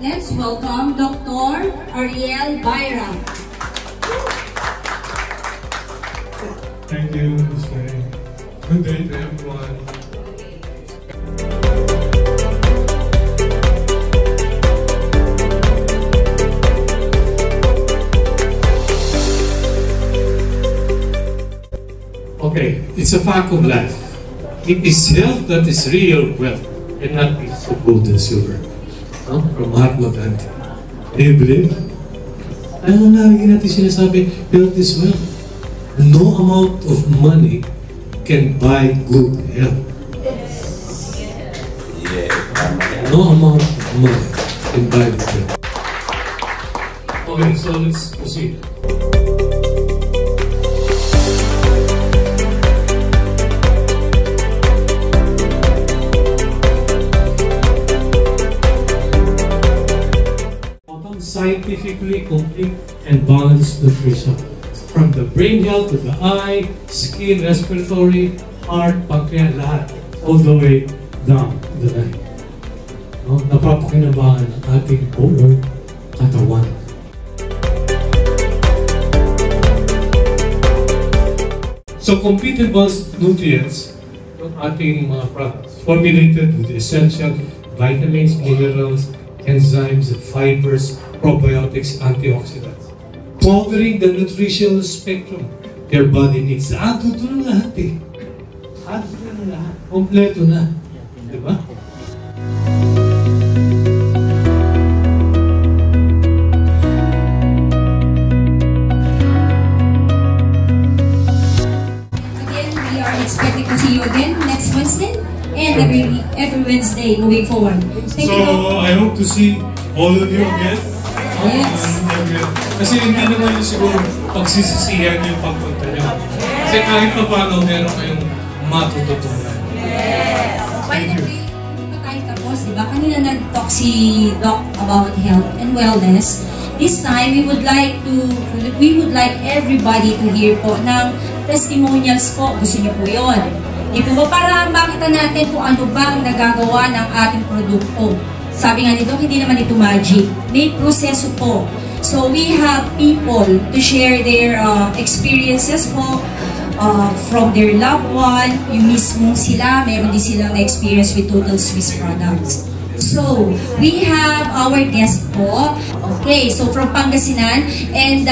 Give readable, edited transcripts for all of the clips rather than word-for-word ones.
let's welcome Dr. Ariel Byra. Thank you, Ms. Mary. Good day to everyone. Okay, it's a fact of life. It is health that is real wealth and not piece of gold and silver. No? From Mahatma Gandhi. Do you believe? Ano na lagi natin sinasabi, health is wealth. No amount of money can buy good health. No amount of money can buy good health. Okay, so let's proceed. Scientifically complete and balanced nutrition. From the brain health to the eye, skin, respiratory, heart, pancreas, lahat. All the way down the line. No? Napapakinabangan ang ating buong katawan. So complete and balanced nutrients ng ating mga products formulated with essential vitamins, minerals, enzymes, fibers, probiotics, antioxidants, covering the nutritional spectrum their body needs. Ito na lahat eh. Ito na lahat. Kompleto na. Diba? Again, we are expecting to see you again next Wednesday and every Wednesday moving forward. Thank you. So, I hope to see all of you again. Yes. Kasi hindi naman yung siguro pagsisisihan yung pagpunta nyo. Kasi kahit pa paano meron kayong matututunan. Yes. By the way, hindi pa tayo tapos, diba? Kanina nag-talk si Doc about health and wellness. This time, we would like everybody to hear po ng testimonials po. Gusto niyo po yun. Di po ba para makita natin kung ano bang nagagawa ng ating produkto. Sabi nga ni Doc, hindi naman ito magic. May proseso po. So we have people to share their experiences po from their loved one. Yung mismo sila, meron din silang experience with Total Swiss products. So, we have our guest po. Okay, so from Pangasinan. And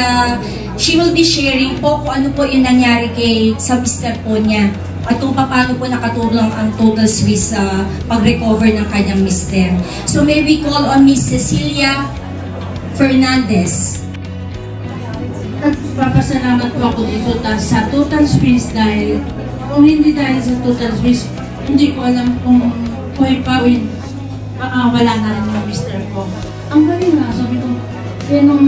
she will be sharing po kung ano po yung nangyari sa mister po niya. At kung paano po nakatulong ang Total Swiss sa pag-recover ng kanyang mister. So may we call on Miss Cecilia Fernandez. Nagpapasalamat po ako dito sa Total Swiss dahil kung hindi dahil sa Total Swiss, hindi ko alam kung buhay pa wala na rin yung mister ko. Ang galing nga, sabi ko, nung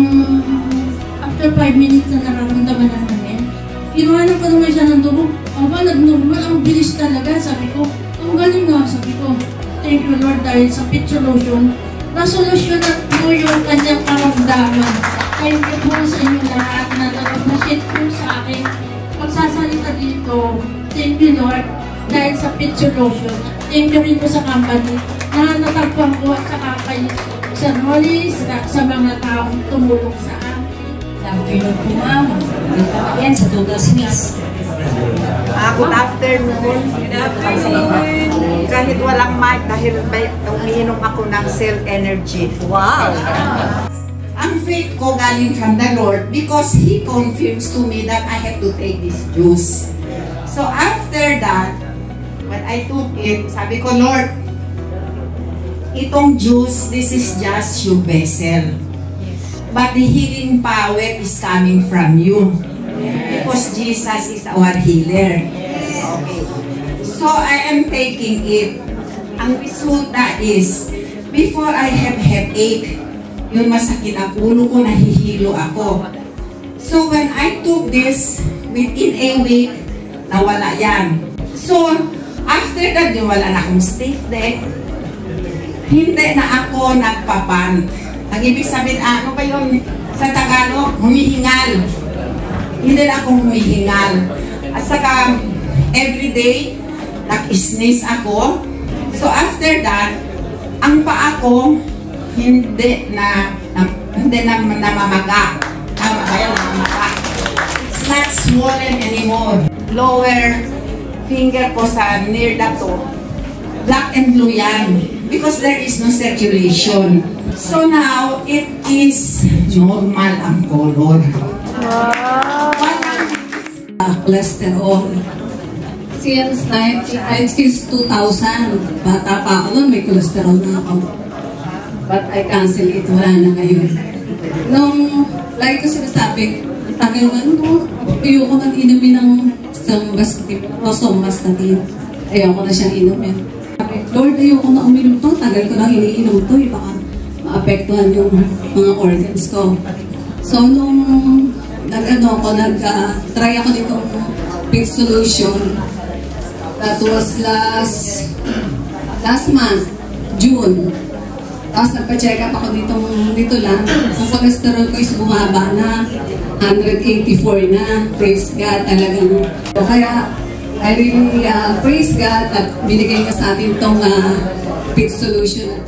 after 5 minutes na nararamdaman na namin, kinuhanan ko naman siya ng dugo. Aba, nag-normal, ang bilis talaga. Sabi ko, ang galing nga. Sabi ko, thank you Lord dahil sa pit solution, nasolusyonan mo yung kanyang karamdaman. Thank you po sa inyo lahat na nag-appreciate po sa akin. Magsasalita dito, thank you Lord dahil sa pit solution. Thank you rin po sa company na natagpuan ko at saka kay Sir Holly, sa mga taong tumulong sa akin. Good afternoon po ma'am. Welcome again sa Total Swiss. Good afternoon. Kahit walang mic dahil umiinom ako ng Cell Energy. Wow! Ang faith ko galing from the Lord because He confirms to me that I have to take this juice. So after that, when I took it, sabi ko, Lord, itong juice, this is just your vessel. But the healing power is coming from you. Because Jesus is our healer. Okay. So I am taking it. Ang resulta is, before I have headache, yung masakit ang ulo ko, nahihilo ako. So when I took this, within a week, nawala yan. So after that, yung wala na akong stiff neck, hindi na ako nagpapant. Ang ibig sabihin, ano ba yun sa Tagalog? Humihingal. Hindi na akong humihingal. At saka, everyday, nag-sneeze ako. So after that, ang paa ko, hindi na namamaga. Tama ba yan? Namamaga. It's not swollen anymore. Lower finger ko sa near the toe, black and blue yan because there is no circulation. So now, it is normal ang color. Cholesterol. Since 2000, bata pa ako noon, may cholesterol na ako. But I cancel it, wala na ngayon. Nung, like ko sinasabi, ang tagal na, ayoko nang inumin ng somvastatin. Ayoko na siyang inumin. Lord, ayoko na uminom to, tagal ko nang iniinom to, baka maapektuhan yung mga organs ko. So, nung try ako nitong Pink Solution, that was last month, June. Tapos nagpa-check up ako dito lang. Ang cholesterol ko is bumaba na, 184 na. Praise God, talagang. Kaya, I really praise God at binigay niya sa atin itong Pink Solution.